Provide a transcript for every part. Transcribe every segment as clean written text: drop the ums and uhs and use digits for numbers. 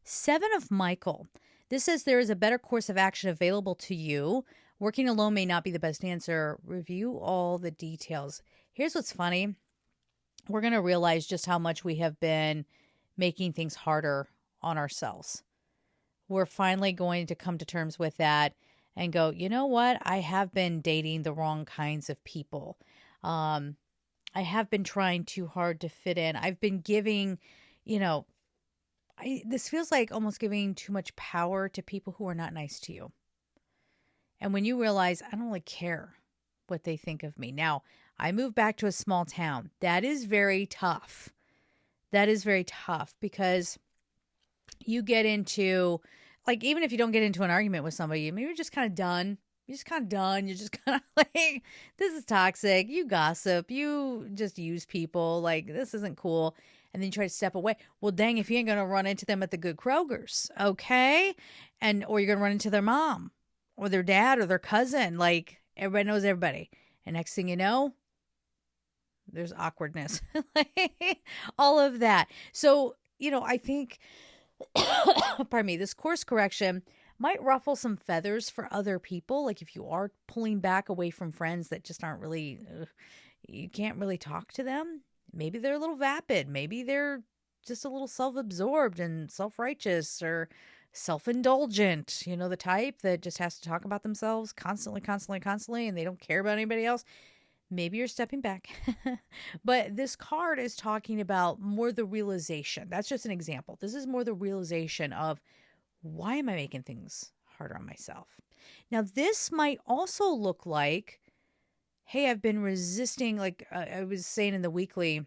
Seven of Michael. This says there is a better course of action available to you. Working alone may not be the best answer. Review all the details. Here's what's funny. We're going to realize just how much we have been making things harder on ourselves. We're finally going to come to terms with that and go, you know what? I have been dating the wrong kinds of people. I have been trying too hard to fit in. I've been giving, this feels like almost giving too much power to people who are not nice to you. And when you realize, I don't really care what they think of me. Now, I moved back to a small town. That is very tough. That is very tough because you get into, like, even if you don't get into an argument with somebody, maybe you're just kind of done. You're just kind of done. You're just kind of like, this is toxic. You gossip. You just use people. Like, this isn't cool. And then you try to step away. Well, dang, if you ain't going to run into them at the good Kroger's, okay? Or you're going to run into their mom or their dad or their cousin. Like, everybody knows everybody. And next thing you know, there's awkwardness. All of that. So, I think, pardon me, this course correction might ruffle some feathers for other people. Like if you are pulling back away from friends that just aren't really, you can't really talk to them. Maybe they're a little vapid. Maybe they're just a little self-absorbed and self-righteous or self-indulgent. The type that just has to talk about themselves constantly, and they don't care about anybody else. Maybe you're stepping back. But this card is talking about more the realization. That's just an example. This is more the realization of, why am I making things harder on myself? Now, this might also look like, hey, I've been resisting, like I was saying in the weekly,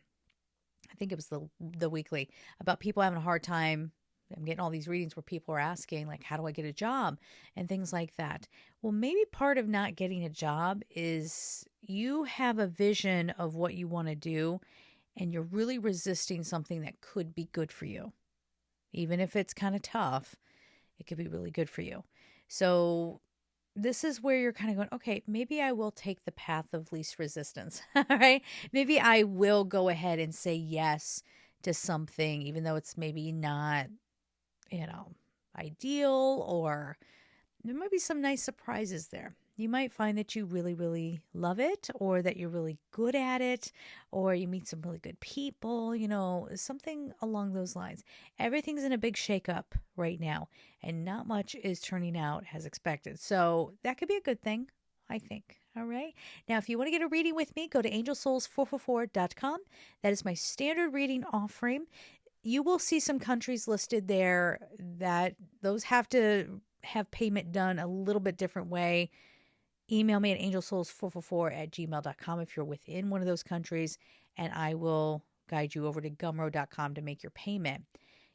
I think it was the weekly, about people having a hard time. I'm getting all these readings where people are asking, like, how do I get a job and things like that. Well, maybe part of not getting a job is you have a vision of what you want to do and you're really resisting something that could be good for you. Even if it's kind of tough, it could be really good for you. So this is where you're kind of going, okay, maybe I will take the path of least resistance. All right. Maybe I will go ahead and say yes to something, even though it's maybe not, ideal, or there might be some nice surprises there. You might find that you really, really love it, or that you're really good at it, or you meet some really good people, something along those lines. Everything's in a big shakeup right now, and not much is turning out as expected. So that could be a good thing, I think. All right. Now, if you want to get a reading with me, go to angelsouls444.com. That is my standard reading offering. You will see some countries listed there that those have to have payment done a little bit different way. Email me at angelsouls444@gmail.com if you're within one of those countries, and I will guide you over to gumroad.com to make your payment.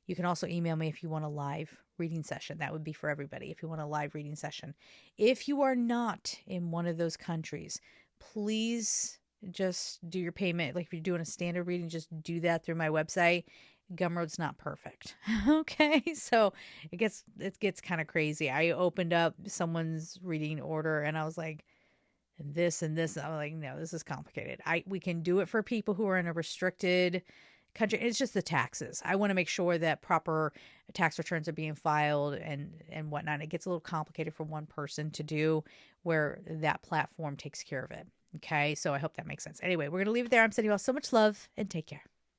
You can also email me if you want a live reading session. That would be for everybody if you want a live reading session. If you are not in one of those countries, please just do your payment. Like if you're doing a standard reading, just do that through my website. Gumroad's not perfect. Okay. So it gets kind of crazy. I opened up someone's reading order and I was like, this and this. I was like, no, this is complicated. We can do it for people who are in a restricted country. It's just the taxes. I want to make sure that proper tax returns are being filed and whatnot. It gets a little complicated for one person to do, where that platform takes care of it. Okay. So I hope that makes sense. Anyway, we're going to leave it there. I'm sending you all so much love and take care.